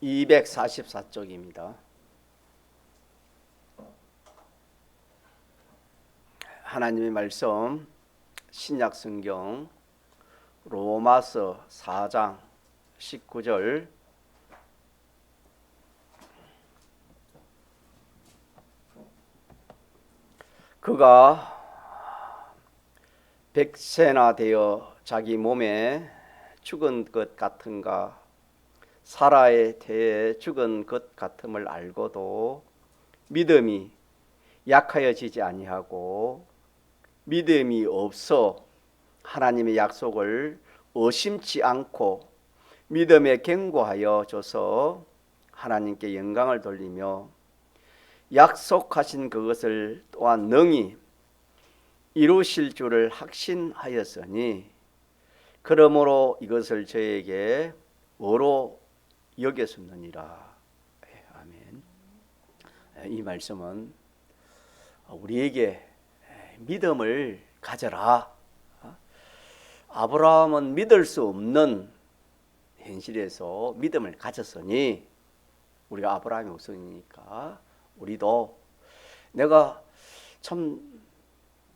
244쪽입니다. 하나님의 말씀 신약성경 로마서 4장 19절 그가 백세나 되어 자기 몸에 죽은 것 같은가 사라에 대해 죽은 것 같음을 알고도 믿음이 약하여지지 아니하고 믿음이 없어 하나님의 약속을 의심치 않고 믿음에 견고하여 줘서 하나님께 영광을 돌리며 약속하신 그것을 또한 능히 이루실 줄을 확신하였으니 그러므로 이것을 저에게 의로 여겼느니라. 아멘. 이 말씀은 우리에게 믿음을 가져라. 아브라함은 믿을 수 없는 현실에서 믿음을 가졌으니 우리가 아브라함의 후손이니까 우리도 내가 참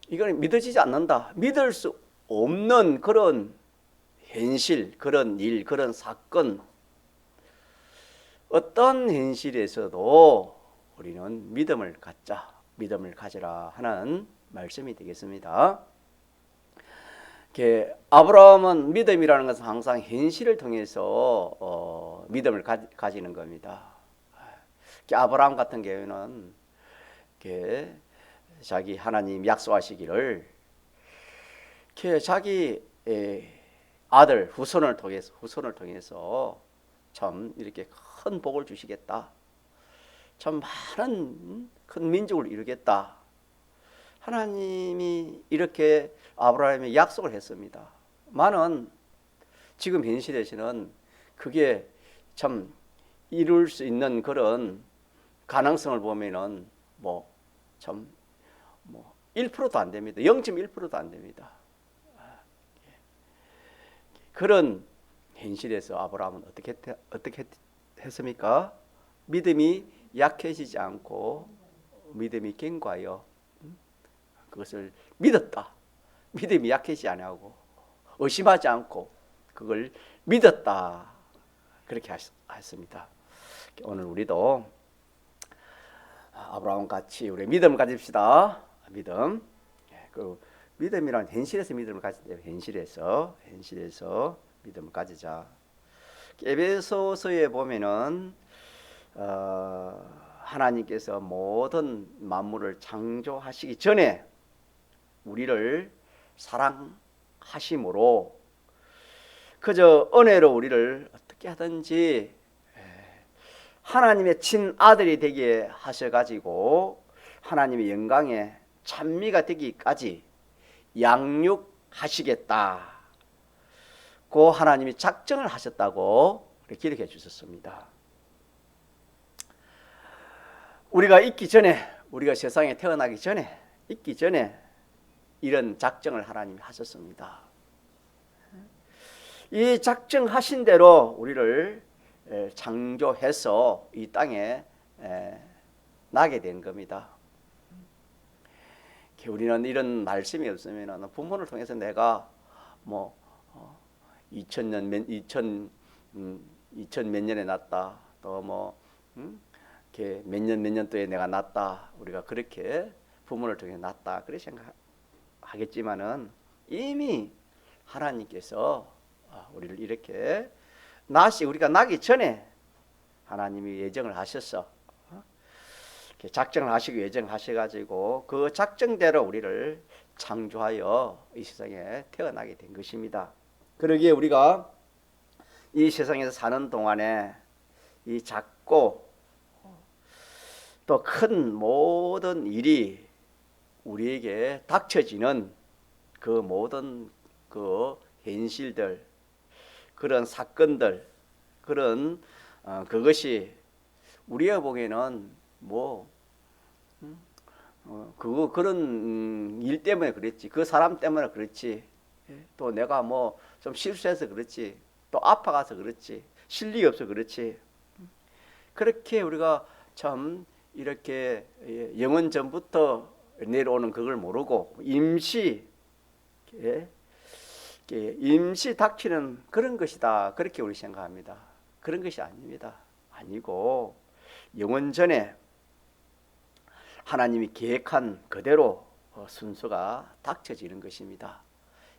이건 믿어지지 않는다. 믿을 수 없는 그런 현실, 그런 일, 그런 사건 어떤 현실에서도 우리는 믿음을 갖자, 믿음을 가지라 하는 말씀이 되겠습니다. 아브라함은 믿음이라는 것은 항상 현실을 통해서 믿음을 가지는 겁니다. 아브라함 같은 경우는 자기 하나님 약속하시기를 자기 아들 후손을 통해서 참 이렇게 큰 복을 주시겠다. 참 많은 큰 민족을 이루겠다. 하나님이 이렇게 아브라함에게 약속을 했습니다. 많은 지금 현실에서는 그게 참 이룰 수 있는 그런 가능성을 보면은 참 1%도 안 됩니다. 0.1%도 안 됩니다. 그런 현실에서 아브라함은 어떻게 했습니까? 믿음이 약해지지 않고 믿음이 견고하여 그것을 믿었다. 믿음이 약해지지 않고 의심하지 않고 그걸 믿었다. 그렇게 했습니다. 오늘 우리도 아브라함 같이 우리 믿음을 가집시다. 믿음. 그 믿음이란 현실에서 믿음을 가지자. 현실에서 믿음을 가지자. 에베소서에 보면은 하나님께서 모든 만물을 창조하시기 전에 우리를 사랑하심으로 그저 은혜로 우리를 어떻게 하든지 하나님의 친아들이 되게 하셔가지고 하나님의 영광에 찬미가 되기까지 양육하시겠다. 그 하나님이 작정을 하셨다고 기록해 주셨습니다. 우리가 세상에 태어나기 전에 이런 작정을 하나님이 하셨습니다. 이 작정하신 대로 우리를 창조해서 이 땅에 나게 된 겁니다. 우리는 이런 말씀이 없으면 부모를 통해서 내가 2000몇 년에 났다. 또 몇 년도에 내가 났다. 우리가 그렇게 부모를 통해 났다. 그렇게 생각하겠지만은 이미 하나님께서 우리를 이렇게 우리가 나기 전에 하나님이 예정을 하셔서 작정을 하시고 예정하셔가지고 그 작정대로 우리를 창조하여 이 세상에 태어나게 된 것입니다. 그러기에 우리가 이 세상에서 사는 동안에 이 작고 또 큰 모든 일이 우리에게 닥쳐지는 그 모든 그 현실들, 그런 사건들, 그것이 우리가 보기에는 그런 일 때문에 그랬지, 그 사람 때문에 그렇지, 또 내가 좀 실수해서 그렇지, 또 아파가서 그렇지, 실력이 없어 그렇지, 그렇게 우리가 참 이렇게 영원 전부터 내려오는 그걸 모르고 임시 닥치는 그런 것이다. 그렇게 우리 생각합니다. 그런 것이 아닙니다. 아니고 영원 전에 하나님이 계획한 그대로 순서가 닥쳐지는 것입니다.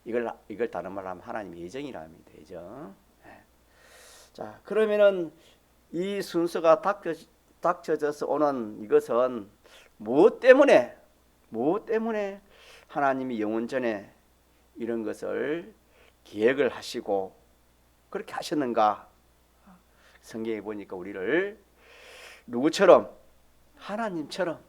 이걸 다른 말로 하면 하나님의 예정이라 합니다. 예정. 자, 그러면은 이 순서가 닥쳐져서 오는 이것은 무엇 때문에 하나님이 영원 전에 이런 것을 계획을 하시고 그렇게 하셨는가? 성경에 보니까 우리를 누구처럼? 하나님처럼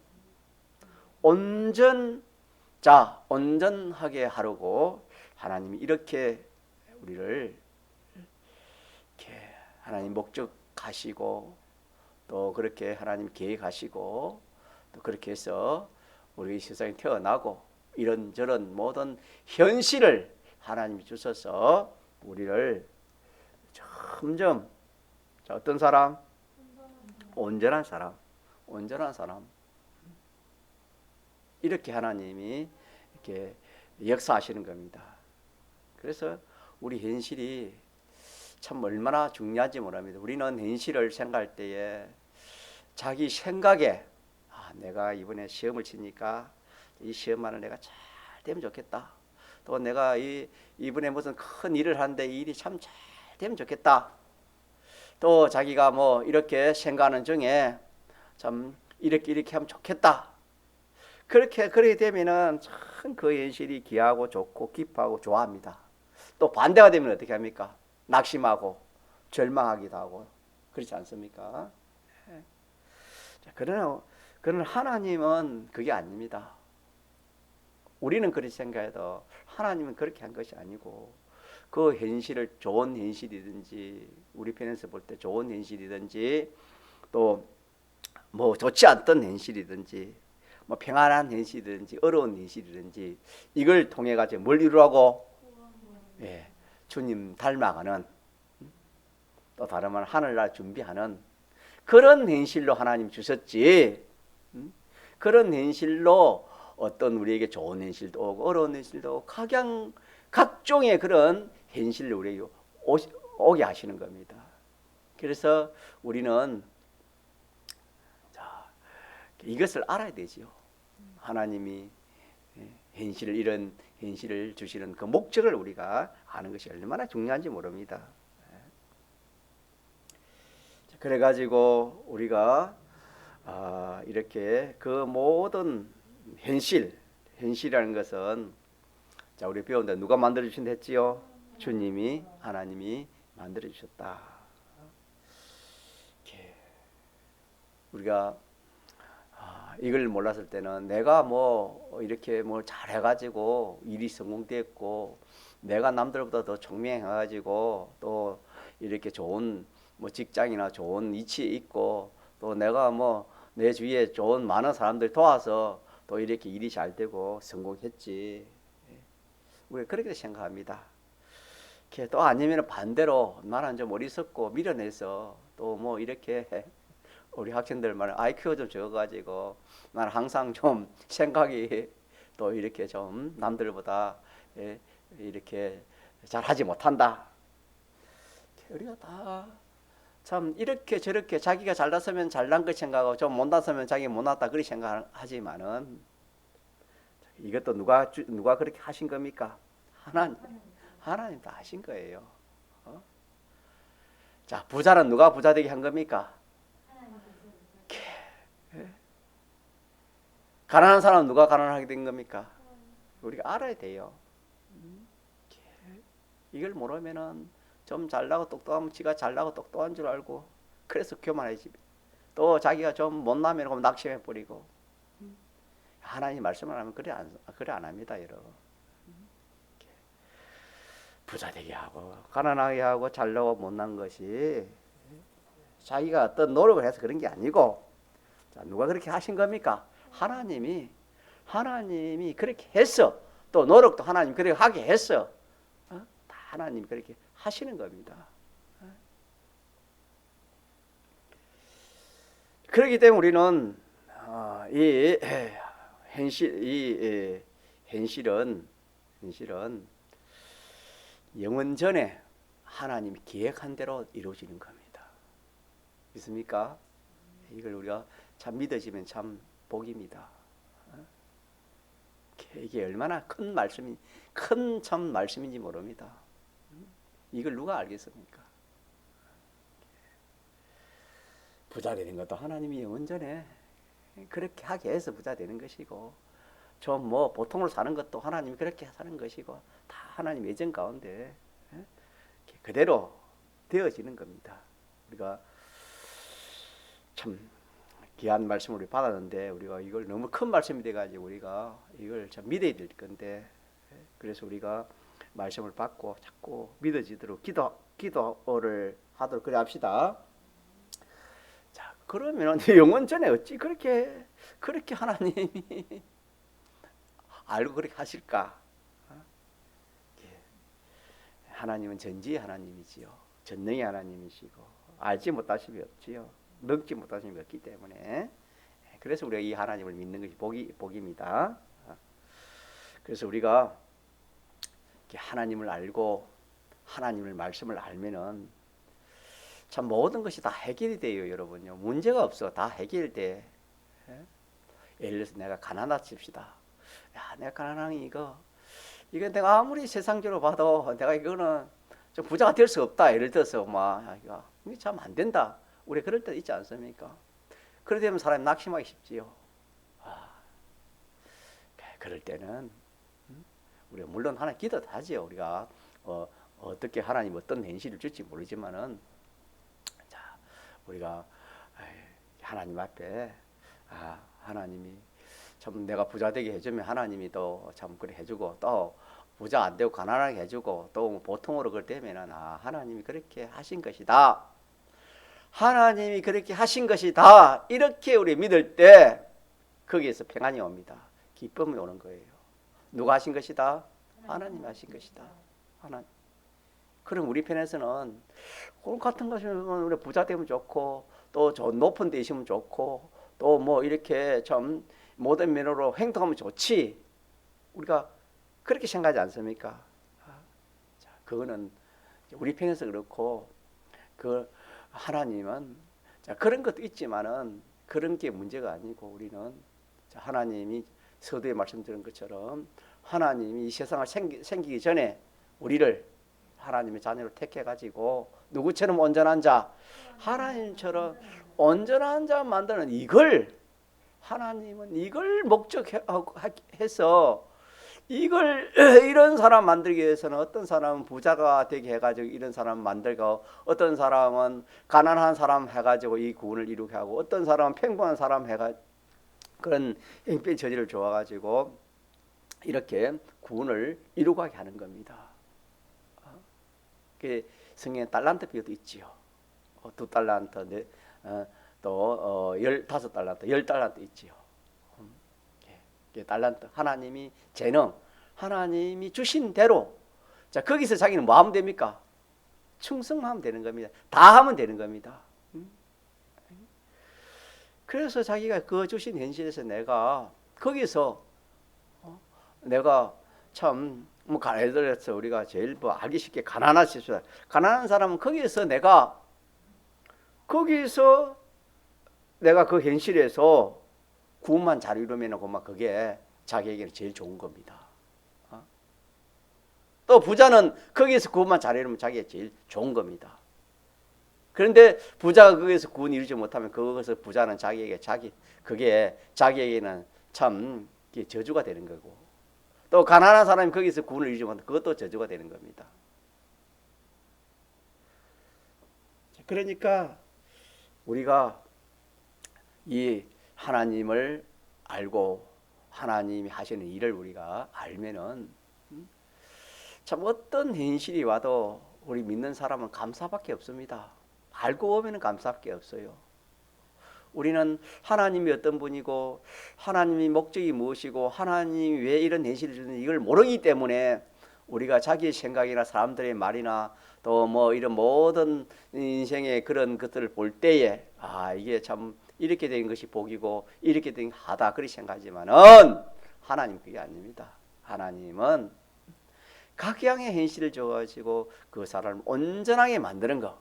온전하게 하려고 하나님이 이렇게 우리를 이렇게 하나님 목적하시고 또 그렇게 하나님 계획하시고 또 그렇게 해서 우리 세상에 태어나고 이런저런 모든 현실을 하나님이 주셔서 우리를 점점 어떤 사람? 온전한 사람 이렇게 하나님이 이렇게 역사하시는 겁니다. 그래서 우리 현실이 참 얼마나 중요한지 모릅니다. 우리는 현실을 생각할 때에 자기 생각에 내가 이번에 시험을 치니까 이 시험만을 내가 잘 되면 좋겠다. 또 내가 이번에 무슨 큰 일을 하는데 이 일이 참 잘 되면 좋겠다. 또 자기가 뭐 이렇게 생각하는 중에 참 이렇게 하면 좋겠다. 그렇게 되면은 참 그 현실이 귀하고 좋고 기뻐하고 좋아합니다. 또 반대가 되면 어떻게 합니까? 낙심하고 절망하기도 하고 그렇지 않습니까? 그러나 하나님은 그게 아닙니다. 우리는 그렇게 생각해도 하나님은 그렇게 한 것이 아니고 그 현실을 좋은 현실이든지 우리 편에서 볼 때 좋은 현실이든지 또 뭐 좋지 않던 현실이든지 뭐 평안한 현실이든지 어려운 현실이든지 이걸 통해 가지고 뭘 이루라고? 주님 닮아가는 또 다른 말 하늘나라 준비하는 그런 현실로 하나님 주셨지. 그런 현실로 어떤 우리에게 좋은 현실도 오고 어려운 현실도 오고 각종의 그런 현실로 우리에게 오게 하시는 겁니다. 그래서 우리는 이것을 알아야 되지요. 하나님이 이런 현실을 주시는 그 목적을 우리가 아는 것이 얼마나 중요한지 모릅니다. 그래가지고 우리가 이렇게 그 모든 현실이라는 것은 자 우리 배운다 누가 만들어 주신다 했지요? 주님이 하나님이 만들어 주셨다. 우리가 이걸 몰랐을 때는 내가 뭐 이렇게 뭐 잘해가지고 일이 성공됐고 내가 남들보다 더 총명해가지고 또 이렇게 좋은 뭐 직장이나 좋은 위치에 있고 또 내가 뭐 내 주위에 좋은 많은 사람들 도와서 또 이렇게 일이 잘 되고 성공했지. 우리가 그렇게 생각합니다. 또 아니면 반대로 나는 좀 어리석고 미련해서 또 뭐 이렇게 우리 학생들 말은 IQ가 좀 적어가지고 나는 항상 좀 생각이 또 이렇게 좀 남들보다 이렇게 잘하지 못한다. 우리가 다 참 이렇게 저렇게 자기가 잘났으면 잘난 것 생각하고 좀 못났으면 자기 못났다 그렇게 생각하지만은 이것도 누가 그렇게 하신 겁니까? 하나님 다 하신 거예요. 자 부자는 누가 부자 되게 한 겁니까? 가난한 사람은 누가 가난하게 된 겁니까? 우리가 알아야 돼요. 이걸 모르면은 좀 잘나고 똑똑하면 지가 잘나고 똑똑한 줄 알고 그래서 교만해지. 또 자기가 좀 못나면 그럼 낙심해 버리고. 하나님 말씀을 하면 그래 안 합니다, 여러분. 부자 되게 하고 가난하게 하고 잘나고 못난 것이 자기가 어떤 노력을 해서 그런 게 아니고 자, 누가 그렇게 하신 겁니까? 하나님이 그렇게 했어. 또 노력도 하나님 그렇게 하게 했어. 다 하나님 그렇게 하시는 겁니다. 그렇기 때문에 우리는 이 현실은 영원 전에 하나님이 계획한 대로 이루어지는 겁니다. 믿습니까? 이걸 우리가 참 믿어지면 참 복입니다. 이게 얼마나 큰 말씀이 큰 참 말씀인지 모릅니다. 이걸 누가 알겠습니까? 부자 되는 것도 하나님이 영원 전에 그렇게 하게 해서 부자 되는 것이고, 좀 뭐 보통으로 사는 것도 하나님이 그렇게 사는 것이고, 다 하나님 예정 가운데 그대로 되어지는 겁니다. 우리가 참 귀한 말씀을 우리 받았는데, 우리가 이걸 너무 큰 말씀이 돼가지고 우리가 이걸 참 믿어야 될 건데, 그래서 우리가 말씀을 받고 자꾸 믿어지도록 기도를 하도록 그래 합시다. 자, 그러면 영원 전에 어찌 그렇게 하나님이 알고 그렇게 하실까? 하나님은 전지의 하나님이지요. 전능의 하나님이시고 알지 못하심이 없지요. 먹지 못하심이 없기 때문에, 그래서 우리가 이 하나님을 믿는 것이 복입니다. 그래서 우리가 하나님을 알고 하나님의 말씀을 알면은 참 모든 것이 다 해결이 돼요, 여러분요. 문제가 없어. 다 해결돼. 예를 들어서 내가 가난하다 칩시다. 야, 내가 가난하니 이거 내가 아무리 세상적으로 봐도 내가 이거는 좀 부자가 될 수 없다. 예를 들어서 이게 참 안 된다. 우리 그럴 때 있지 않습니까? 그럴 때면 사람이 낙심하기 쉽지요. 그럴 때는 우리가 물론 하나 기도도 하지요. 우리가 어떻게 하나님 어떤 현실을 줄지 모르지만은, 자, 우리가 하나님 앞에 하나님이 참 내가 부자 되게 해주면 하나님이 또 참 그래 해주고, 또 부자 안 되고 가난하게 해주고, 또 보통으로 그럴 때면은 하나님이 그렇게 하신 것이다. 하나님이 그렇게 하신 것이다. 이렇게 우리 믿을 때 거기에서 평안이 옵니다. 기쁨이 오는 거예요. 누가 하신 것이다? 하나님이 하신 것이다. 하나님. 그럼 우리 편에서는 그런 같은 것이면 우리 부자 되면 좋고, 또 저 높은 데 있으면 좋고, 또 뭐 이렇게 참 모든 면으로 행동하면 좋지. 우리가 그렇게 생각하지 않습니까? 자, 그거는 우리 편에서 그렇고, 그 하나님은 그런 것도 있지만은 그런 게 문제가 아니고, 우리는 하나님이 서두에 말씀드린 것처럼 하나님이 이 세상을 생기기 전에 우리를 하나님의 자녀로 택해가지고 누구처럼 온전한 자, 하나님처럼 온전한 자 만드는 이걸, 하나님은 이걸 목적해서 이걸 이런 사람 만들기 위해서는 어떤 사람은 부자가 되게 해가지고 이런 사람 만들고, 어떤 사람은 가난한 사람 해가지고 이 구원을 이루게 하고, 어떤 사람은 평범한 사람 해가지고 그런 행편 저지를 좋아가지고 이렇게 구원을 이루게 하는 겁니다. 성경에 달란트 비유도 있지요. 2달란트, 또 15달란트, 10달란트 있지요. 달란트, 하나님이 재능, 하나님이 주신 대로, 자, 거기서 자기는 뭐 하면 됩니까? 충성하면 되는 겁니다. 다 하면 되는 겁니다. 그래서 자기가 그 주신 현실에서 내가 거기서 내가 참 뭐 예를 들어서 우리가 제일 뭐 알기 쉽게 가난하십시다. 가난한 사람은 거기서 내가 그 현실에서 구원만 잘 이루면 그게 자기에게는 제일 좋은 겁니다. 또 부자는 거기에서 구원만 잘 이루면 자기가 제일 좋은 겁니다. 그런데 부자가 거기에서 구원 이루지 못하면 거기서 부자는 그게 자기에게는 참 저주가 되는 거고, 또 가난한 사람이 거기서 구원을 이루지 못하면 그것도 저주가 되는 겁니다. 그러니까 우리가 이 하나님을 알고 하나님이 하시는 일을 우리가 알면은 참 어떤 현실이 와도 우리 믿는 사람은 감사밖에 없습니다. 알고 보면 감사밖에 없어요. 우리는 하나님이 어떤 분이고 하나님의 목적이 무엇이고 하나님이 왜 이런 현실을 주는지 이걸 모르기 때문에 우리가 자기의 생각이나 사람들의 말이나 또 뭐 이런 모든 인생의 그런 것들을 볼 때에 이게 참 이렇게 된 것이 복이고 이렇게 된 하다 그렇게 생각하지만은 하나님 그게 아닙니다. 하나님은 각양의 현실을 줘가지고 그 사람을 온전하게 만드는 거.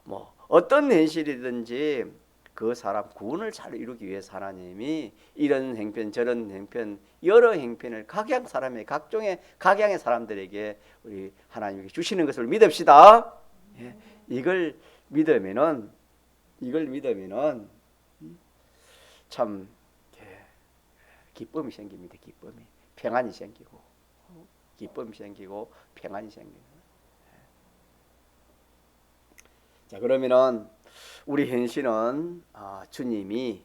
뭐 어떤 현실이든지 그 사람 구원을 잘 이루기 위해서 하나님이 이런 행편 저런 행편 여러 행편을 각양 사람의 각양의 사람들에게 우리 하나님이 주시는 것을 믿읍시다. 예, 이걸 믿으면은 참 기쁨이 생깁니다. 평안이 생기고 평안이 생기고. 자, 그러면은 우리 현실은 주님이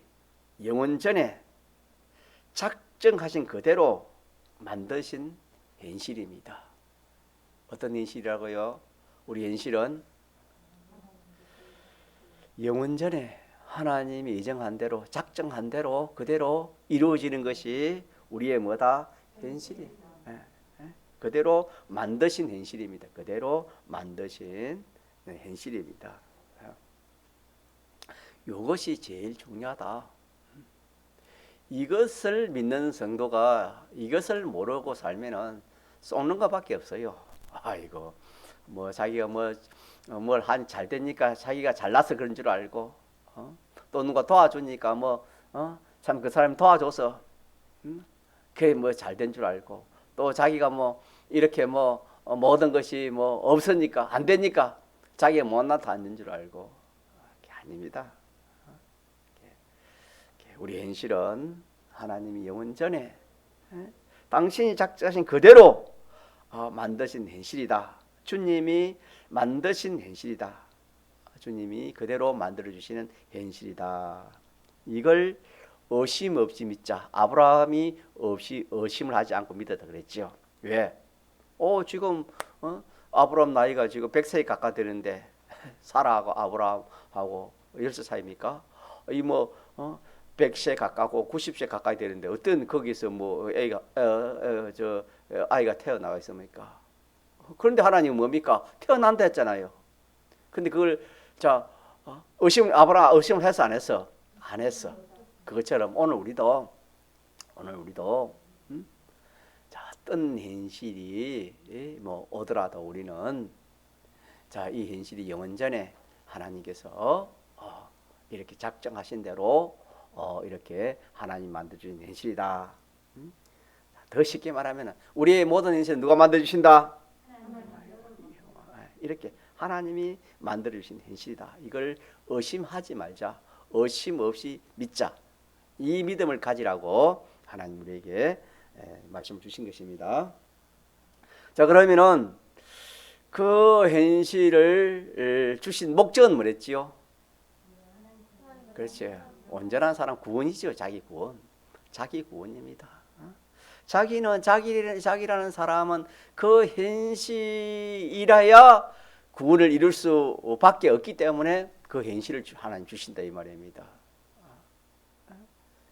영원 전에 작정하신 그대로 만드신 현실입니다. 어떤 현실이라고요? 우리 현실은 영원 전에 하나님이 예정한 대로 작정한 대로 그대로 이루어지는 것이 우리의 뭐다? 현실이. 그대로 만드신 현실입니다. 그대로 만드신 현실입니다. 이것이 제일 중요하다. 이것을 믿는 성도가 이것을 모르고 살면은 쏘는 것밖에 없어요. 아이고 뭐 자기가 뭘 한 잘 되니까 자기가 잘나서 그런 줄 알고 또 누가 도와주니까 참 그 사람이 도와줘서 그게 뭐 잘 된 줄 알고 또 자기가 뭐 이렇게 모든 것이 없으니까 안 되니까 자기가 못나서 안 된 줄 알고 그게 아닙니다. 우리 현실은 하나님이 영원 전에 당신이 작정하신 그대로 만드신 현실이다. 주님이 만드신 현실이다. 주님이 그대로 만들어주시는 현실이다. 이걸 의심 없이 믿자. 아브라함이 의심을 하지 않고 믿었다 그랬죠. 왜? 지금 아브라함 나이가 지금 100세에 가까이 되는데 사라하고 아브라함하고 10살 사이입니까? 100세 가까고 90세 가까이 되는데 어떤 거기서 아이가 태어나가 있습니까? 그런데 하나님은 뭡니까? 태어난다 했잖아요. 근데 그걸 아브라함 의심을 해서 안 했어? 안 했어. 그것처럼 오늘 우리도 어떤 현실이 오더라도 우리는 이 현실이 영원 전에 하나님께서 이렇게 작정하신 대로 이렇게 하나님 만들어주신 현실이다. 더 쉽게 말하면 우리의 모든 현실은 누가 만들어주신다? 이렇게 하나님이 만들어주신 현실이다. 이걸 의심하지 말자. 의심 없이 믿자. 이 믿음을 가지라고 하나님 우리에게 말씀을 주신 것입니다. 자, 그러면은 그 현실을 주신 목적은 뭐랬지요? 그렇죠. 온전한 사람 구원이죠. 자기 구원입니다. 자기라는 사람은 그 현실이라야 구원을 이룰 수밖에 없기 때문에 그 현실을 하나님 주신다 이 말입니다.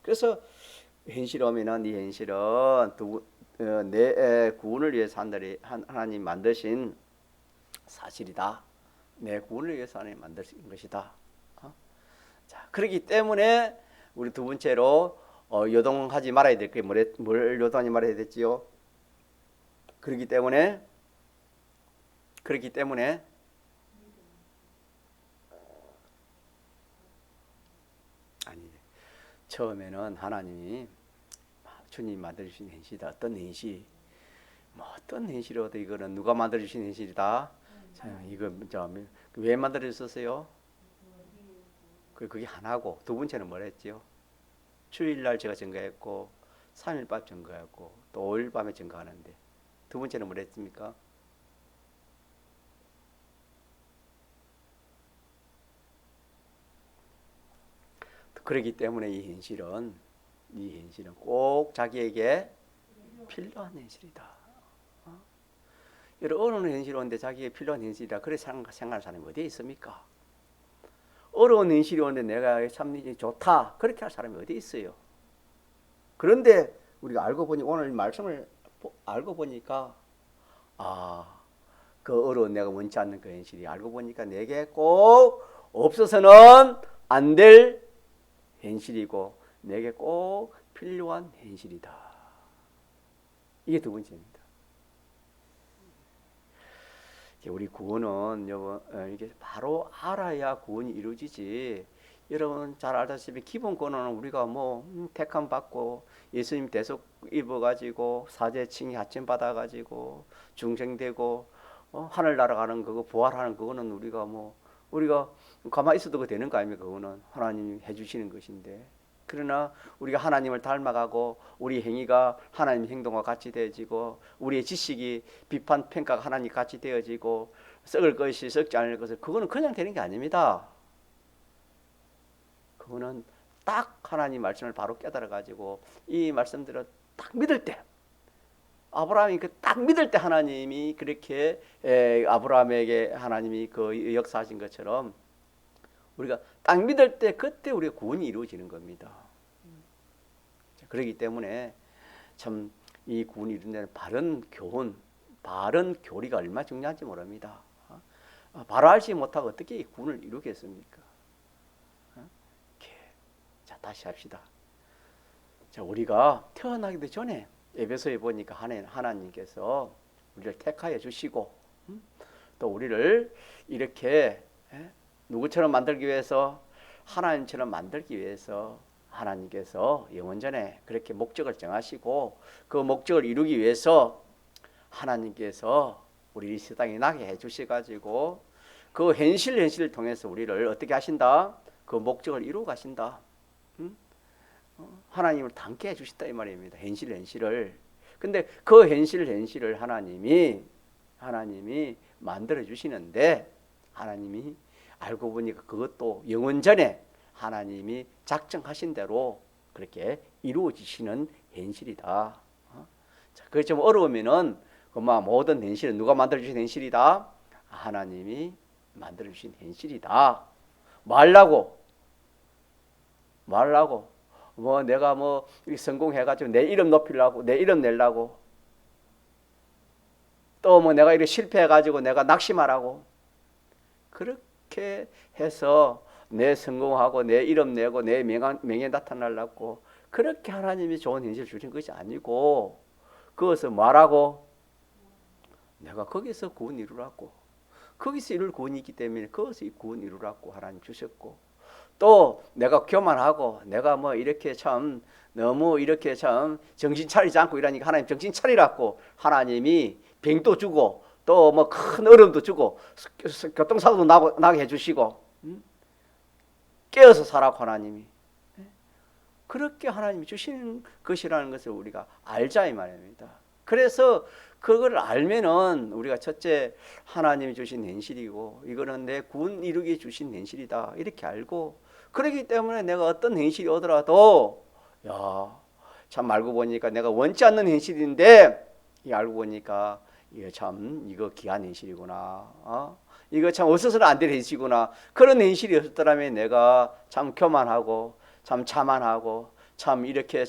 그래서 현실 오면은 이 현실은 내 구원을 위해서 하나님 만드신 사실이다. 내 구원을 위해서 하나님 만드신 것이다. 자, 그렇기 때문에 우리 두 번째로 요동하지 말아야 될 게 뭘 요동하지 말아야 됐지요? 그렇기 때문에 아니 처음에는 하나님이 주님 만들어주신 현실이다. 어떤 현실? 어떤 현실이어도 이거는 누가 만들어주신 현실이다. 자, 이거 왜 만들어졌었어요? 그게 하나고 두 번째는 뭐라 했지요? 주일날 제가 증거했고 3일 밤 증거했고 또 5일 밤에 증거하는데 두 번째는 뭐라 했습니까? 그렇기 때문에 이 현실은 꼭 자기에게 필요한 현실이다. 여러분 어려운 현실이 오는데 자기에게 필요한 현실이다. 그렇게 생각하는 사람이 어디에 있습니까? 어려운 현실이 오는데 내가 참 좋다. 그렇게 할 사람이 어디 있어요? 그런데 우리가 알고 보니 오늘 말씀을 알고 보니까 그 어려운 내가 원치 않는 그 현실이 알고 보니까 내게 꼭 없어서는 안 될 현실이고 내게 꼭 필요한 현실이다. 이게 두 번째입니다. 우리 구원은 이게 바로 알아야 구원이 이루어지지. 여러분 잘 알다시피 기본권은 우리가 뭐 택함 받고 예수님 대속 입어가지고 사제 칭의 하침 받아가지고 중생되고 하늘 날아가는 그거 부활하는 그거는 우리가 가만히 있어도 그거 되는 거 아닙니까? 그거는 하나님이 해주시는 것인데, 그러나 우리가 하나님을 닮아가고 우리 행위가 하나님 행동과 같이 되어지고 우리의 지식이 비판 평가가 하나님 같이 되어지고 썩을 것이 썩지 않을 것을, 그거는 그냥 되는 게 아닙니다. 그거는 딱 하나님 말씀을 바로 깨달아 가지고 이 말씀들을 딱 믿을 때, 아브라함이 그 딱 믿을 때 하나님이 그렇게 아브라함에게 하나님이 그 역사하신 것처럼 우리가 딱 믿을 때 그때 우리의 구원이 이루어지는 겁니다. 그렇기 때문에 참 이 구원이 이루는 데는 바른 교훈, 바른 교리가 얼마나 중요한지 모릅니다. 바로 알지 못하고 어떻게 이 구원을 이루겠습니까? 자, 다시 합시다. 자, 우리가 태어나기도 전에 에베소에 보니까 하나님께서 우리를 택하여 주시고 또 우리를 이렇게 누구처럼 만들기 위해서, 하나님처럼 만들기 위해서 하나님께서 영원전에 그렇게 목적을 정하시고 그 목적을 이루기 위해서 하나님께서 우리 이 세상에 나게 해주셔가지고 그 현실을 통해서 우리를 어떻게 하신다? 그 목적을 이루어 가신다. 하나님을 닮게 해주신다 이 말입니다. 현실을. 근데 그 현실을 하나님이 만들어 주시는데, 하나님이 알고 보니까 그것도 영원전에 하나님이 작정하신 대로 그렇게 이루어지시는 현실이다. 자, 그게 좀 어려우면은 모든 현실은 누가 만들어 주신 현실이다? 하나님이 만들어 주신 현실이다. 말라고 내가 성공해가지고 내 이름 높이려고, 내 이름 내려고, 또 내가 이렇게 실패해가지고 내가 낙심하라고, 그렇게 해서 내 성공하고 내 이름 내고 내 명예 나타나려고 그렇게 하나님이 좋은 현실을 주신 것이 아니고, 그것을 말하고 내가 거기서 구원 이루라고, 거기서 이룰 구원이 있기 때문에 거기서 이 구원 이루라고 하나님 주셨고, 또 내가 교만하고 내가 이렇게 참 너무 이렇게 참 정신 차리지 않고 이러니까 하나님 정신 차리라고 하나님이 병도 주고 또 큰 어려움도 주고 교통사고도 나게 해주시고 깨어서 살라고 하나님이 그렇게 하나님이 주시는 것이라는 것을 우리가 알자 이 말입니다. 그래서 그걸 알면은 우리가 첫째 하나님이 주신 현실이고 이거는 내 구원 이루기 주신 현실이다 이렇게 알고, 그렇기 때문에 내가 어떤 현실이 오더라도 참 알고 보니까 내가 원치 않는 현실인데 알고 보니까 이거 귀한 현실이구나. 이거 참 없어서는 안 될 현실이구나. 그런 현실이 없었더라면 내가 참 교만하고 참 자만하고 참 이렇게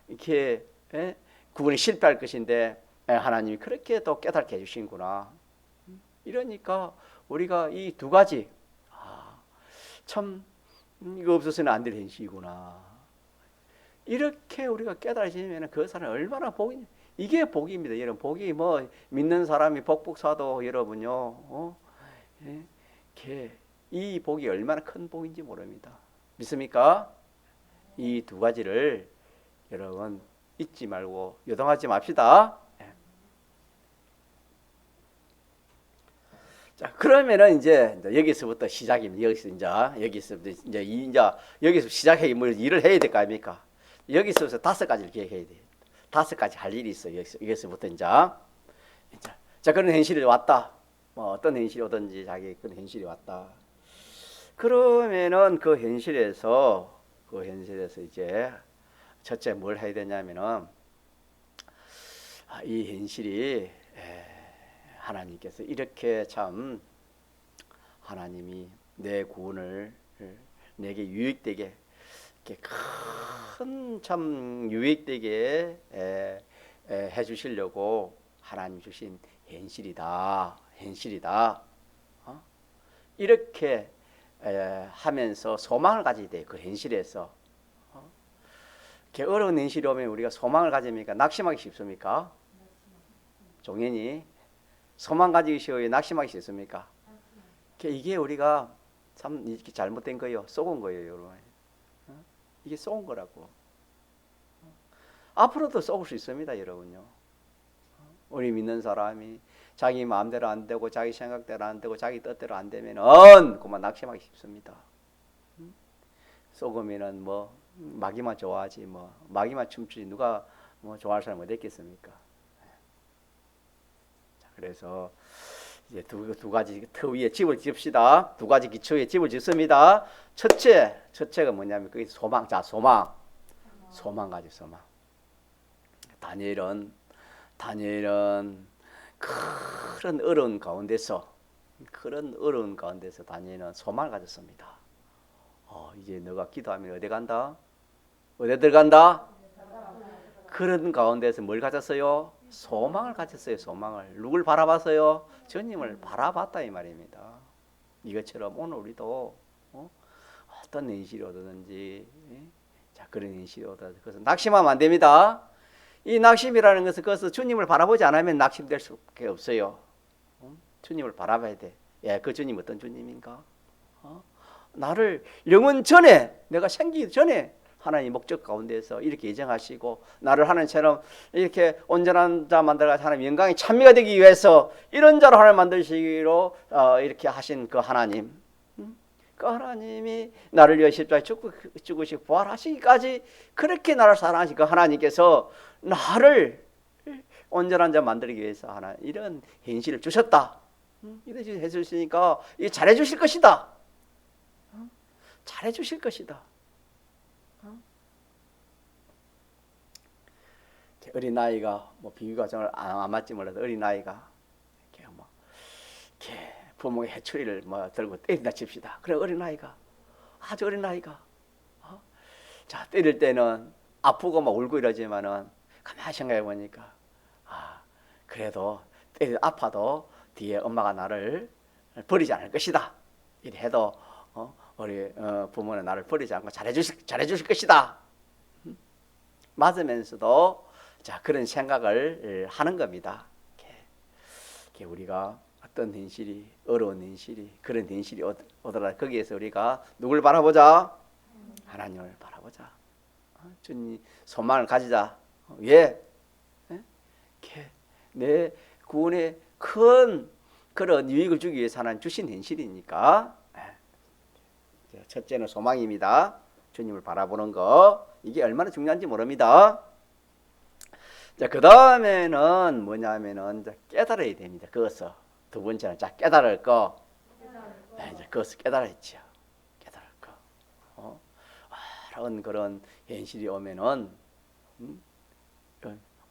이렇게 구원이 실패할 것인데 하나님이 그렇게 또 깨닫게 해주신구나. 이러니까 우리가 이 두 가지 참 이거 없어서는 안 될 현실이구나. 이렇게 우리가 깨달아지면 그 사람은 얼마나 복이, 이게 복입니다. 여러분 복이 믿는 사람이 복복사도 여러분요. 이 복이 얼마나 큰 복인지 모릅니다. 믿습니까? 이 두 가지를 여러분 잊지 말고 요동하지 맙시다. 자, 그러면은 이제 여기서부터 시작입니다. 여기서 시작해 일을 해야 될 거 아닙니까? 여기서부터 5가지를 계획해야 돼요. 5가지 할 일이 있어요. 여기서부터 이제. 자, 그런 현실이 왔다. 어떤 현실이 오든지 자기 그런 현실이 왔다. 그러면은 그 현실에서 이제 첫째 뭘 해야 되냐면은 이 현실이 하나님께서 이렇게 참 하나님이 내 구원을 내게 유익되게 이렇게 큰 참 유익되게 해주시려고 하나님 주신 현실이다. 이렇게 하면서 소망을 가지게 돼요. 그 현실에서. 어려운 현실이 오면 우리가 소망을 가집니까? 낙심하기 쉽습니까? 종현이 소망 가지기 쉬워요? 낙심하기 쉽습니까? 이게 우리가 참 이렇게 잘못된 거예요. 속은 거예요, 여러분. 이게 속은 거라고. 앞으로도 속을 수 있습니다, 여러분요. 우리 믿는 사람이 자기 마음대로 안 되고 자기 생각대로 안 되고 자기 뜻대로 안 되면은 그만 낙심하기 쉽습니다. 속으면은 뭐 마귀만 좋아하지 뭐 마귀만 춤추지 누가 뭐 좋아할 사람 어디 있겠습니까? 자, 그래서 이제 두 가지 터 위에 집을 짓읍시다. 두 가지 기초에 집을 짓습니다. 첫째가 뭐냐면 그게 소망. 자, 소망 가지 소망. 다니엘은 그런 어려운 가운데서 다니엘은 소망을 가졌습니다. 이제 너가 기도하면 어디 간다? 어디 들어간다? 그런 가운데서 뭘 가졌어요? 소망을 가졌어요. 소망을. 누굴 바라봤어요? 주님을 바라봤다 이 말입니다. 이것처럼 오늘 우리도 어떤 현실이 오든지 자 그런 현실이 오든지 그래서 낙심하면 안 됩니다. 이 낙심이라는 것은 그것을 주님을 바라보지 않으면 낙심될 수밖에 없어요. 주님을 바라봐야 돼. 그 주님 어떤 주님인가? 나를 영원 전에 내가 생기기 전에 하나님 목적 가운데서 이렇게 예정하시고 나를 하나님처럼 이렇게 온전한 자 만들어서 하나님 영광의 찬미가 되기 위해서 이런 자로 하나님 만드시기로 이렇게 하신 그 하나님, 그 하나님이 나를 위해 십자가에 죽으시고 부활하시기까지 그렇게 나를 사랑하신 그 하나님께서 나를 온전한 자 만들기 위해서 하나 이런 현실을 주셨다. 이렇게 해주시니까 이게 잘해주실 것이다. 잘해주실 것이다. 어린아이가 뭐 비유가 정말 안 맞지 몰라도 어린아이가 이렇게 부모의 해초리를 들고 때린다 칩시다. 그래 아주 어린아이가 자 때릴 때는 아프고 막 울고 이러지만은 가만히 생각해 보니까 그래도 아파도 뒤에 엄마가 나를 버리지 않을 것이다. 이래 해도 우리 부모는 나를 버리지 않고 잘해주실 것이다. 맞으면서도 자 그런 생각을 하는 겁니다. 이렇게 우리가 어떤 현실이 어려운 현실이 그런 현실이 오더라도 거기에서 우리가 누굴 바라보자? 하나님을 바라보자. 주님 소망을 가지자. 왜? 내 구원에 큰 그런 유익을 주기 위해서 하나님 주신 현실이니까. 첫째는 소망입니다. 주님을 바라보는 거 이게 얼마나 중요한지 모릅니다. 자, 그 다음에는 뭐냐면은 깨달아야 됩니다. 그것을 두 번째는 자 깨달을 거. 이제 그것을 깨달았죠. 깨달을 거. 그런 현실이 오면은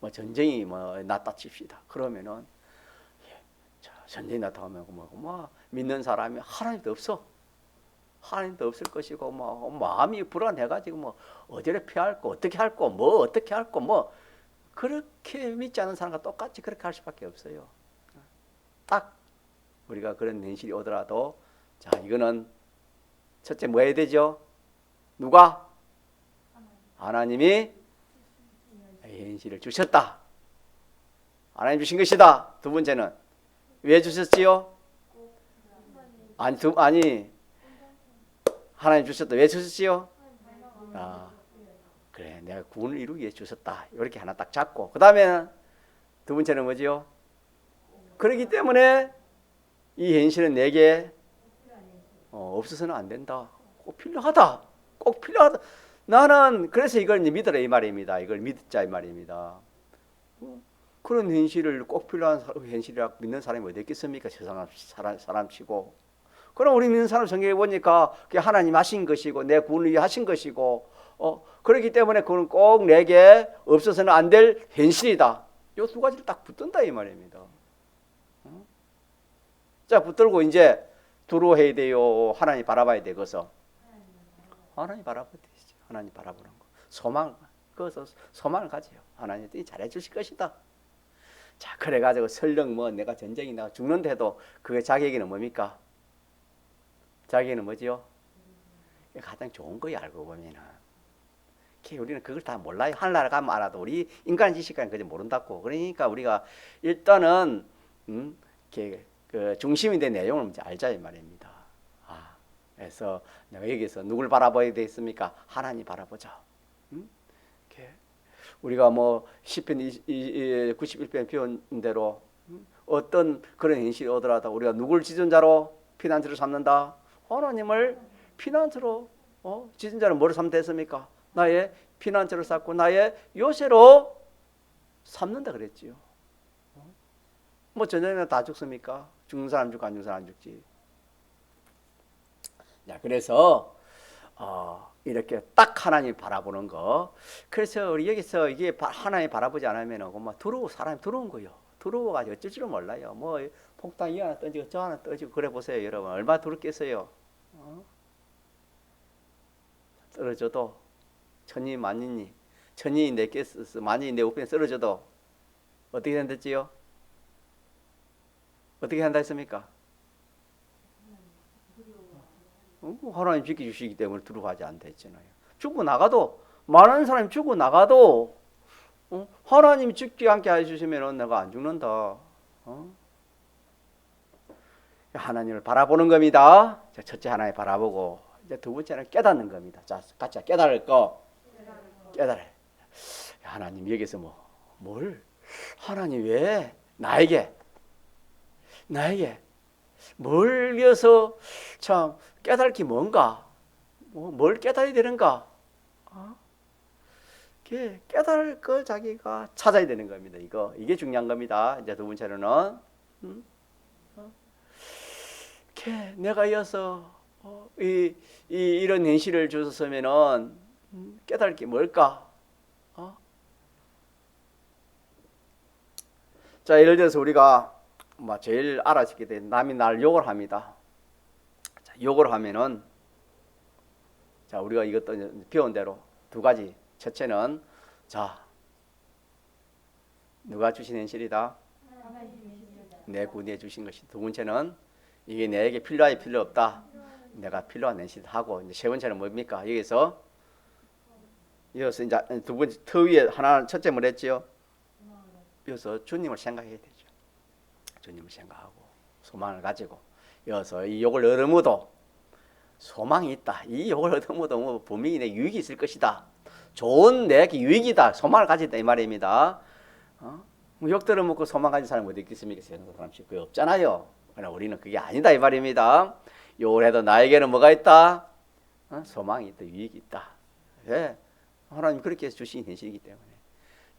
뭐 전쟁이 났다 칩시다. 그러면은 전쟁이 났다 하면 믿는 사람이 하나님도 없어. 하나님도 없을 것이고 마음이 불안해가지고 어디를 피할 거 어떻게 할 거 어떻게 할 거 그렇게 믿지 않는 사람과 똑같이 그렇게 할 수밖에 없어요. 딱 우리가 그런 현실이 오더라도 자 이거는 첫째 뭐 해야 되죠? 누가? 하나님이 현실을 주셨다. 하나님 주신 것이다. 두 번째는 왜 주셨지요? 아니 하나님 주셨다. 왜 주셨지요? 그래 내가 구원을 이루기 위해 주셨다. 이렇게 하나 딱 잡고 그 다음에는 두 번째는 뭐지요? 그렇기 때문에 이 현실은 내게 없어서는 안 된다. 꼭 필요하다. 나는 그래서 이걸 믿으라 이 말입니다. 이걸 믿자 이 말입니다. 그런 현실을 꼭 필요한 현실이라 믿는 사람이 어디 있겠습니까? 세상 사람치고. 그럼 우리 믿는 사람 성경에 보니까 그게 하나님 하신 것이고 내 구원을 위해 하신 것이고 그렇기 때문에 그건 꼭 내게 없어서는 안 될 현실이다. 이 두 가지를 딱 붙든다 이 말입니다. 자 붙들고 이제 두려워해야 돼요. 하나님 바라봐야 돼. 그래서 하나님 바라봐야 되죠. 하나님 바라보는 거. 그래서 소망을 가져요. 하나님이 잘해 주실 것이다. 자 그래가지고 설령 내가 전쟁이 나 죽는데도 그게 자기에게는 뭡니까? 자기는 뭐지요? 가장 좋은 거야 알고 보면은. 우리는 그걸 다 몰라요. 하늘나라 가면 알아도 우리 인간 지식까지 그저 모른다고. 그러니까 우리가 일단은 그 중심이 된 내용을 먼저 알자 이 말입니다. 그래서 내가 여기서 누굴 바라봐야 되겠습니까? 하나님 바라보자. 우리가 뭐 시편 91편 배운 대로 어떤 그런 현실이 오더라도 우리가 누굴 지존자로 피난처로 삼는다? 하나님을 피난처로 지존자는 뭐로 삼면 됐습니까? 나의 피난처로 삼고 나의 요새로 삼는다 그랬지요. 뭐 전쟁에 다 죽습니까? 죽는 사람 죽고 안 죽는 사람 안 죽지. 자, 그래서 이렇게 딱 하나님 바라보는 거. 그래서 우리 여기서 이게 하나님 바라보지 않으면 사람이 들어온 거요. 들어와가지고 어쩔 줄은 몰라요. 뭐 폭탄 이 하나 던지고 저 하나 던지고 그래 보세요, 여러분. 얼마나 두렵겠어요. 떨어져도 천이 만이니 천이 내게 만이 내 우편에 떨어져도 어떻게 된댔지요? 어떻게 한다 했습니까? 하나님 지켜주시기 때문에 두려워하지 않다 했잖아요. 죽고 나가도 많은 사람이 죽고 나가도 하나님 죽지 않게 해주시면 내가 안 죽는다. 하나님을 바라보는 겁니다. 첫째 하나님 바라보고 이제 두 번째는 깨닫는 겁니다. 자, 같이 깨달을 거. 깨달아. 하나님 여기서 뭘? 하나님 왜 나에게 멀리서 참 깨달을 게 뭔가? 뭘 깨달아야 되는가? 깨달을 걸 자기가 찾아야 되는 겁니다. 이게 중요한 겁니다. 이제 두 번째로는 내가 이어서 이런 현실을 주셨으면은 깨달을 게 뭘까? 자, 예를 들어서 우리가 제일 알아듣게 된 남이 날 욕을 합니다. 자, 욕을 하면은 자, 우리가 이것도 배운 대로 두 가지. 첫째는 자, 누가 주신 현실이다? 내 구원해 주신 것이. 두 번째는 이게 내게 필요하여 필요 없다. 내가 필요한 현실을 하고. 이제 세 번째는 뭡니까? 여기서 이제 두 번째 터 위에 하나 첫째 뭘 했지요? 여기서 주님을 생각해야 되죠. 주님을 생각하고 소망을 가지고 여기서 이 욕을 얻어모도 소망이 있다. 이 욕을 얻어모도 분명히 내 유익이 있을 것이다. 좋은 내게 유익이다. 소망을 가졌다 이 말입니다. 욕 들어먹고 소망 가진 사람이 어디 있겠습니까? 세상 사람 거의 없잖아요. 그러나 우리는 그게 아니다 이 말입니다. 욕을 해도 나에게는 뭐가 있다? 소망이 있다. 유익이 있다. 예. 하나님 그렇게 주신 현실이기 때문에.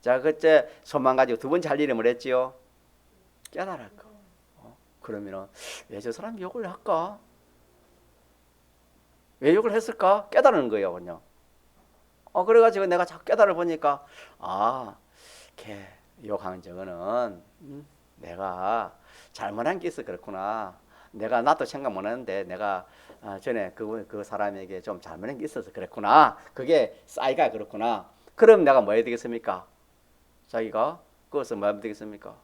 자, 그때 소망 가지고 두 번째 할 일은 뭐랬지요? 깨달을 거. 그러면은 왜 저 사람 욕을 할까? 왜 욕을 했을까? 깨달는 거예요, 그냥. 그래가지고 내가 자꾸 깨달아 보니까 걔 욕하는 저거는 내가 잘못한 게 있어 그렇구나. 나도 생각 못 했는데 내가 전에 그 사람에게 좀 잘못한 게 있어서 그랬구나. 그게 싸이가 그렇구나. 그럼 내가 뭐 해야 되겠습니까? 자기가 그것을 뭐 하면 되겠습니까?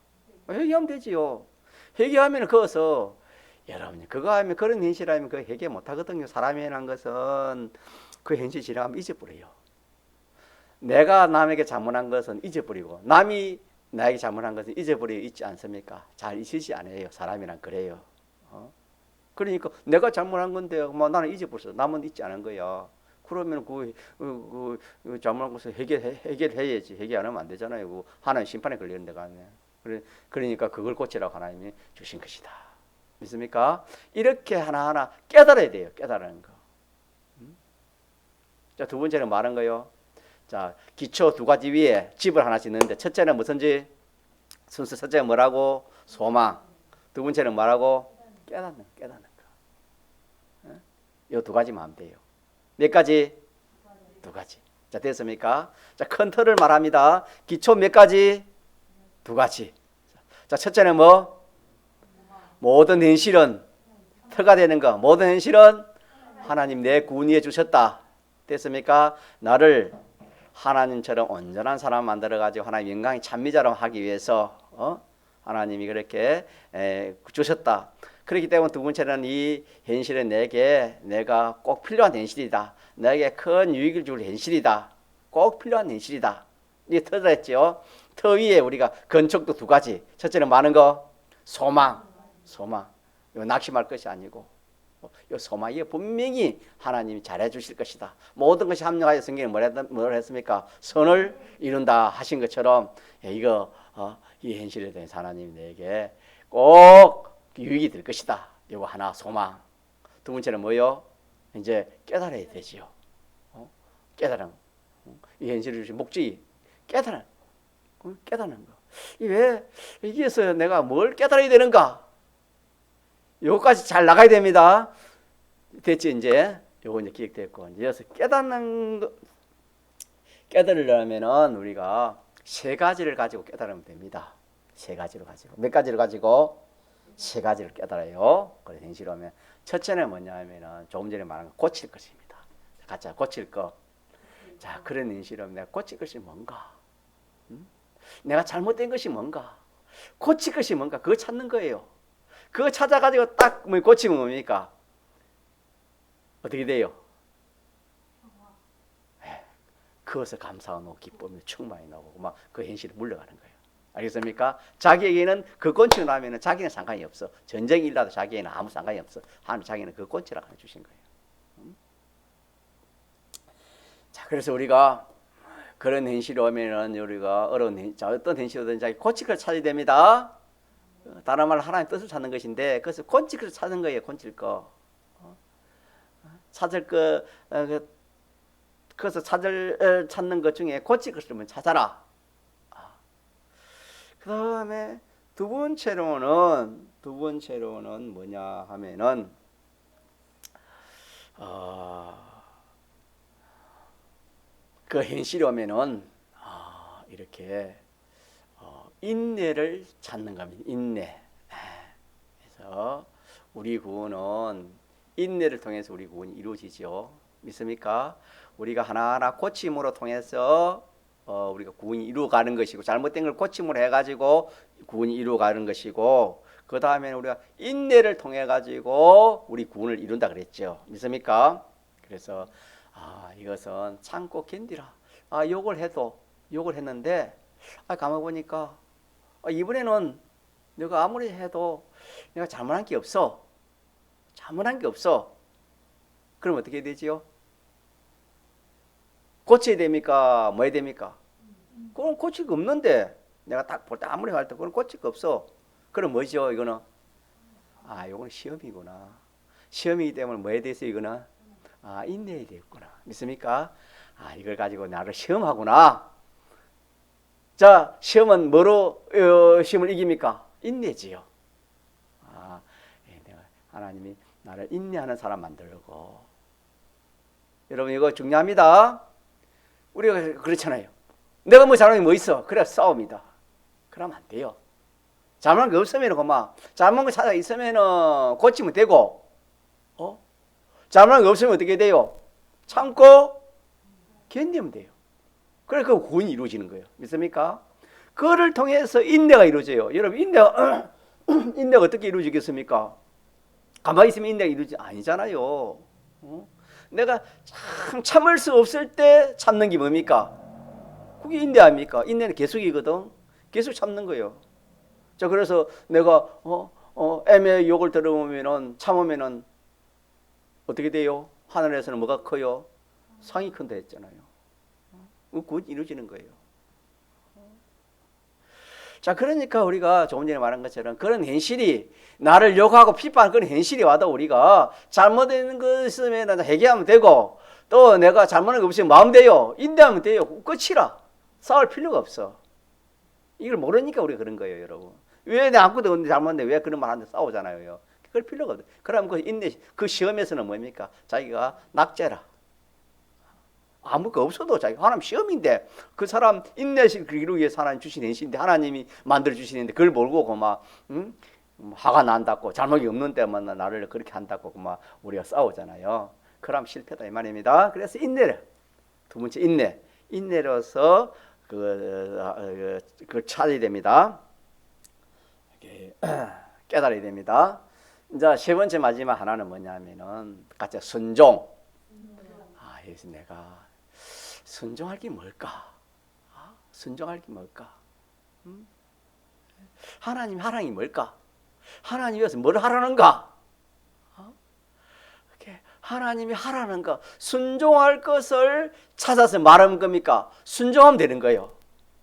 회개하면 되지요. 회개하면 그것을 여러분 그거 하면 그런 현실하면 그 회개 못 하거든요. 사람이라는 것은 그 현실 지나가면 잊어버려요. 내가 남에게 잘못한 것은 잊어버리고 남이 나에게 잘못한 것은 잊어버리고 있지 않습니까? 잘 잊히지 않아요. 사람이란 그래요. 그러니까 내가 잘못한 건데 나는 잊어버렸어. 남은 잊지 않은 거야. 그러면 그 잘못한 것을 해결해야지. 해결 안 하면 안 되잖아요. 하나님 심판에 걸리는 데가 아니에요. 그러니까 그걸 고치라고 하나님이 주신 것이다. 믿습니까? 이렇게 하나하나 깨달아야 돼요. 깨달은 거. 자, 두 번째는 말한 거요. 자, 기초 두 가지 위에 집을 하나 짓는데 첫째는 무슨지? 순서 첫째는 뭐라고? 소망. 두 번째는 뭐라고? 깨닫는 거. 이 두 가지만 하면 돼요. 몇 가지? 두 가지. 자, 됐습니까? 자, 큰 틀을 말합니다. 기초 몇 가지? 두 가지. 자, 첫째는 뭐? 모든 현실은 터가 되는 거. 모든 현실은 하나님 내 구원해 주셨다. 됐습니까? 나를 하나님처럼 온전한 사람 만들어가지고 하나님 영광의 찬미자로 하기 위해서 하나님이 그렇게 주셨다. 그렇기 때문에 두 번째는 이 현실은 내가 꼭 필요한 현실이다. 내게 큰 유익을 줄 현실이다. 꼭 필요한 현실이다. 이게 터졌죠. 터 위에 우리가 건축도 두 가지. 첫째는 많은 거 소망. 이거 낙심할 것이 아니고 이 소망. 이게 분명히 하나님이 잘해 주실 것이다. 모든 것이 합력하여 성경에 뭐라 했습니까? 선을 이룬다 하신 것처럼 이거 이 현실에 대해서 하나님이 내게 꼭 유익이 될 것이다. 이거 하나 소망. 두 번째는 뭐요? 이제 깨달아야 되지요. 깨달음. 이 현실을 주신 목적이 깨달음. 깨닫는 거. 왜 여기에서 내가 뭘 깨달아야 되는가? 요거까지 잘 나가야 됩니다. 됐지 이제. 요거 이제 기획됐고 이제 깨닫는 거, 깨달으려면은 우리가 세 가지를 가지고 깨달으면 됩니다. 세 가지를 가지고 몇 가지를 가지고 세 가지를 깨달아요. 그래서 현실로 하면 첫째는 뭐냐면은 조금 전에 말한 거 고칠 것입니다. 같이 고칠 거. 자 그런 현실로 내가 고칠 것이 뭔가? 내가 잘못된 것이 뭔가? 고칠 것이 뭔가? 그거 찾는 거예요. 그거 찾아가지고 딱 고치면 뭡니까? 어떻게 돼요? 그것을 감사하고 기쁨이 충만히 나오고 막 그 현실에 물러가는 거예요. 알겠습니까? 자기에게는 그 꼰치고 나면은 자기는 상관이 없어. 전쟁이 일어나도 자기에는 아무 상관이 없어. 하나님 자기는 그 꼰치라고 해주신 거예요. 자, 그래서 우리가 그런 현실이 오면은 우리가 어떤 현실이든 자기 고칠 걸 찾아야 됩니다. 다른 말로 하나님의 뜻을 찾는 것인데 그것을 고칠 걸 찾는 거예요. 고칠 거. 찾을 거 그래서 찾는 것 중에 고칠 것을 찾아라. 그 다음에 두 번째로는 뭐냐 하면은 그 현실이 오면은 이렇게 인내를 찾는 겁니다. 인내. 그래서 우리 구원은 인내를 통해서 우리 구원이 이루어지죠. 믿습니까? 우리가 하나하나 고침으로 통해서 우리가 구원이 이루어가는 것이고 잘못된 걸 고침으로 해가지고 구원이 이루어가는 것이고 그 다음에는 우리가 인내를 통해 가지고 우리 구원을 이룬다 그랬죠. 믿습니까? 그래서 이것은 참고 견디라. 욕을 했는데 가만 보니까 이번에는 내가 아무리 해도 내가 잘못한 게 없어. 그럼 어떻게 되지요? 고쳐야 됩니까? 뭐 해야 됩니까? 그건 고칠 거 없는데 내가 딱 볼 때 아무리 할 때 그건 고칠 거 없어. 그럼 뭐죠? 이거는 이거는 시험이구나. 시험이기 때문에 뭐에 대해서 이거는 인내해야 되겠구나. 믿습니까? 이걸 가지고 나를 시험하구나. 자, 시험은 뭐로 시험을 이깁니까? 인내지요. 하나님이 나를 인내하는 사람 만들고. 여러분 이거 중요합니다. 우리가 그렇잖아요. 내가 뭐 잘못한 게 뭐 있어? 그래 싸웁니다. 그러면 안 돼요. 잘못한 게 없으면 잘못한 거 찾아 있으면 고치면 되고, 잘못한 게 없으면 어떻게 돼요? 참고 견디면 돼요. 그래 그 구원이 이루어지는 거예요. 믿습니까? 그거를 통해서 인내가 이루어져요. 여러분 인내가 어떻게 이루어지겠습니까? 가만히 있으면 인내가 이루어지지 아니잖아요. 내가 참을 수 없을 때 참는 게 뭡니까? 그게 인내 아닙니까? 인내는 계속이거든. 계속 참는 거예요. 자, 그래서 내가 애매의 욕을 들어보면은 참으면은 어떻게 돼요? 하늘에서는 뭐가 커요? 상이 큰다 했잖아요. 그건 이루어지는 거예요. 자, 그러니까 우리가 조금 전에 말한 것처럼 그런 현실이 나를 욕하고 비판하는 그런 현실이 와도 우리가 잘못된 것을 해결하면 되고 또 내가 잘못한 거 없으면 마음대로 인내하면 돼요. 끝이라. 싸울 필요가 없어. 이걸 모르니까 우리가 그런 거예요, 여러분. 왜 내 아무것도 없는데 잘못했는데 왜 그런 말 하는데 싸우잖아요. 그럴 필요가 없어. 그럼 그 인내, 그 시험에서는 뭡니까? 자기가 낙제라. 아무것도 없어도 자기 하나님 시험인데 그 사람 인내를 이루기 위해서 하나님 주신 현실인데 하나님이 만들어 주시는데 그걸 모르고 화가 난다고 잘못이 없는데 나를 그렇게 한다고 우리가 싸우잖아요. 그럼 실패다 이 말입니다. 그래서 인내를 두 번째 인내로서 그걸 찾아야 됩니다. 깨달아야 됩니다. 이제 세 번째 마지막 하나는 뭐냐면은 같이 순종. 그래서 내가 순종할 게 뭘까? 순종할 게 뭘까? 하나님이 뭘까? 하나님이 여기서 뭘 하라는가? 하나님이 하라는 거, 순종할 것을 찾아서 말하는 겁니까? 순종하면 되는 거예요.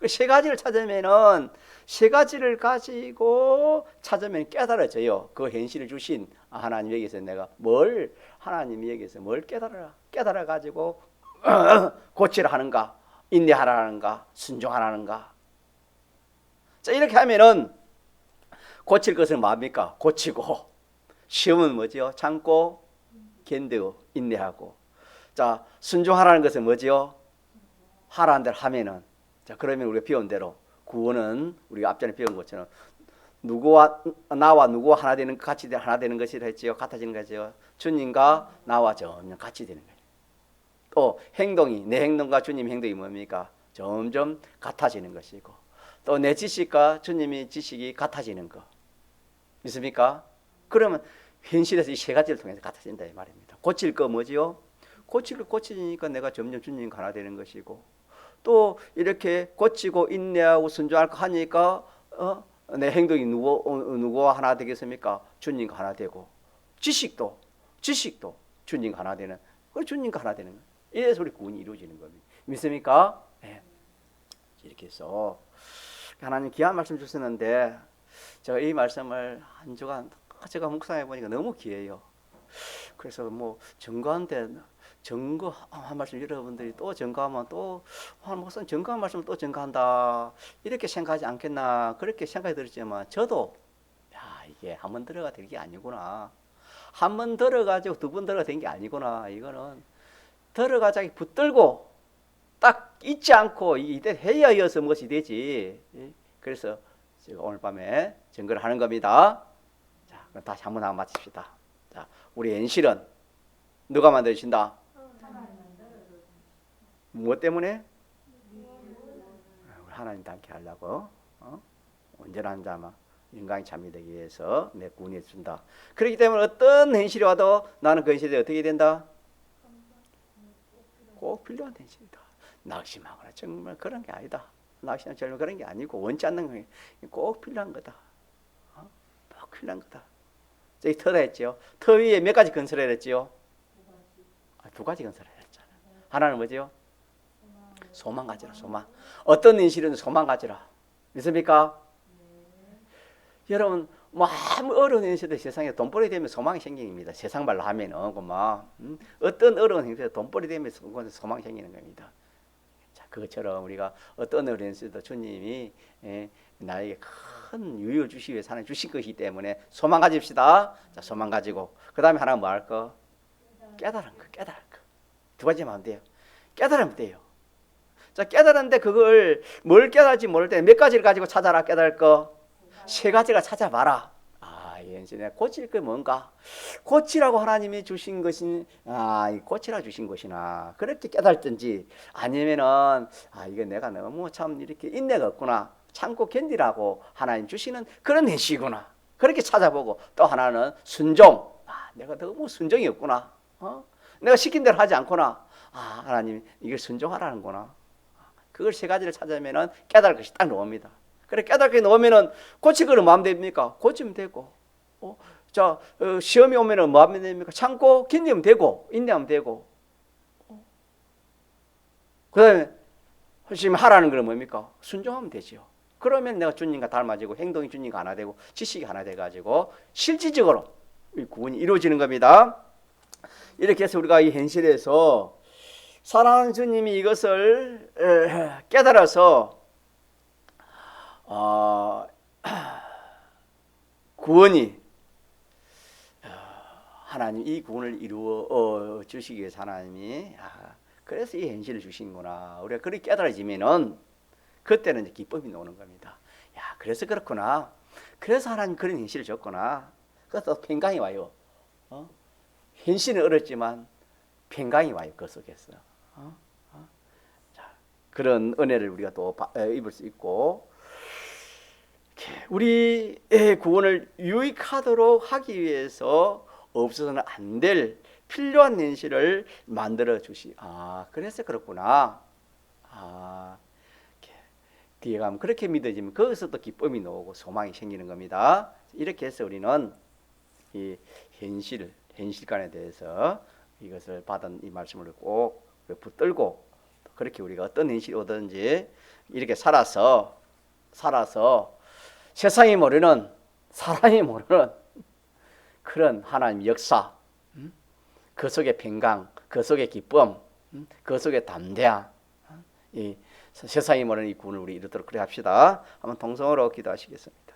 세 가지를 찾으면은, 세 가지를 가지고 찾으면 깨달아져요. 그 현실을 주신 하나님 여기서 내가 하나님이 여기서 뭘 깨달아가지고 고치라 하는가, 인내하라는가, 순종하라는가. 자, 이렇게 하면은 고칠 것은 뭡니까? 고치고, 시험은 뭐지요? 참고, 견디고 인내하고. 자, 순종하라는 것은 뭐지요? 하라는 대로 하면은. 자, 그러면 우리가 배운 대로 구원은 우리가 앞전에 배운 것처럼 나와 누구와 하나 되는 같이 하나 되는 것이라 했지요. 같아지는 거죠. 주님과 나와 점점 같이 되는 거예요. 또 행동이 내 행동과 주님 행동이 뭡니까? 점점 같아지는 것이고, 또 내 지식과 주님의 지식이 같아지는 거. 믿습니까? 그러면 현실에서 이 세 가지를 통해서 같아진다 이 말입니다. 고칠 거 뭐지요? 고칠 거 고치니까 내가 점점 주님과 하나 되는 것이고, 또 이렇게 고치고 인내하고 순종할 거 하니까 내 행동이 누구와 하나 되겠습니까? 주님과 하나 되고, 지식도 주님과 하나 되는, 주님과 하나 되는 거예요. 이래서 우리 구원이 이루어지는 겁니다. 믿습니까? 네. 이렇게 해서 하나님 귀한 말씀 주셨는데, 제가 이 말씀을 한 주간 제가 묵상해 보니까 너무 귀해요. 그래서 뭐 증거한데 증거 한 말씀 여러분들이 또 증거하면 또 목사님 증거한 말씀을 또 증거한다 이렇게 생각하지 않겠나 그렇게 생각이 들었지만, 저도 이게 한 번 들어가 된 게 아니구나, 한 번 들어가지고 두 번 들어가 된 게 아니구나, 이거는 들어가자기 붙들고 딱 잊지 않고 이때 해야 이어서 무엇이 되지. 그래서 제가 오늘 밤에 증거를 하는 겁니다. 그럼 다시 한번 하고 마칩시다. 자, 우리 엔실은 누가 만들어주신다? 무엇 때문에? 하나님 닮게 하려고. 온전한 자만 인간이 참이 되기 위해서 내 구원해 준다. 그렇기 때문에 어떤 현실이 와도 나는 그 현실에 어떻게 된다? 꼭 필요한 현실이다. 낙심하거나 정말 그런 게 아니다. 낙심하거나 정말 그런 게 아니고 원치 않는 게 꼭 필요한 거다. 꼭 필요한 거다. 저기 터다 했죠. 터 위에 몇 가지 건설을 했지요? 두 가지 건설을 했잖아요. 하나는 뭐지요? 소망 가지라, 소망. 어떤 인실은 소망 가지라. 믿습니까? 여러분, 뭐 아무 어려운 인실도 세상에 돈벌이 되면 소망이 생깁니다. 세상 말로 하면은 어떤 어려운 행세도 돈벌이 되면 소망이 생기는 겁니다. 자, 그것처럼 우리가 어떤 어려운 인실도 주님이 나에게 큰 유익을 주시기 위해서 하나님 주신 것이기 때문에 소망 가집시다. 자, 소망 가지고 그 다음에 하나 뭐 할 거? 깨달은 거. 두 가지만 하면 돼요. 깨달으면 돼요. 자, 깨달았는데 그걸 뭘 깨달을지 모를 때 몇 가지를 가지고 찾아라. 깨달을 거 세 가지가 찾아봐라. 이제 고칠 게 뭔가? 고치라고 하나님이 주신 것이 고치라 주신 것이나 그렇게 깨달든지, 아니면은 이거 내가 너무 참 이렇게 인내가 없구나, 참고 견디라고 하나님 주시는 그런 행시구나, 그렇게 찾아보고, 또 하나는 순종. 내가 너무 순종이 없구나. 내가 시킨 대로 하지 않구나. 하나님 이걸 순종하라는구나. 그걸 세 가지를 찾으면은 깨달을 것이 딱 나옵니다. 그래 깨닫게 나오면은 고치기는 뭐 하면 됩니까? 고치면 되고. 시험이 오면은 뭐 하면 됩니까? 참고 견디면 되고, 인내하면 되고. 그 다음에 지금 하라는 건 뭡니까? 순종하면 되죠. 그러면 내가 주님과 닮아지고 행동이 주님과 하나 되고 지식이 하나 돼가지고 실질적으로 구원이 이루어지는 겁니다. 이렇게 해서 우리가 이 현실에서 사랑하는 주님이 이것을 깨달아서 구원이 하나님 이 구원을 이루어 주시기 위해서 하나님이 그래서 이 현실을 주신구나, 우리가 그렇게 깨달아지면은 그때는 이제 기쁨이 나오는 겁니다. 그래서 그렇구나, 그래서 하나님 그런 현실을 줬구나. 그래서 평강이 와요. 현실은 어렵지만 평강이 와요. 그 속에서. 자, 그런 은혜를 우리가 또 입을 수 있고, 이렇게 우리의 구원을 유익하도록 하기 위해서 없어서는 안 될 필요한 현실을 만들어 주시. 그래서 그렇구나. 뒤에 가면 그렇게 믿어지면 거기서 또 기쁨이 나오고 소망이 생기는 겁니다. 이렇게 해서 우리는 이 현실관에 대해서 이것을 받은 이 말씀을 꼭 붙들고 그렇게 우리가 어떤 현실이 오든지 이렇게 살아서 세상이 모르는 사람이 모르는 그런 하나님 역사, 그 속에 평강, 그 속에 기쁨, 그 속에 담대함, 이 세상이 모르는 이 구원을 우리 이루도록 그래 합시다. 한번 동성으로 기도하시겠습니다.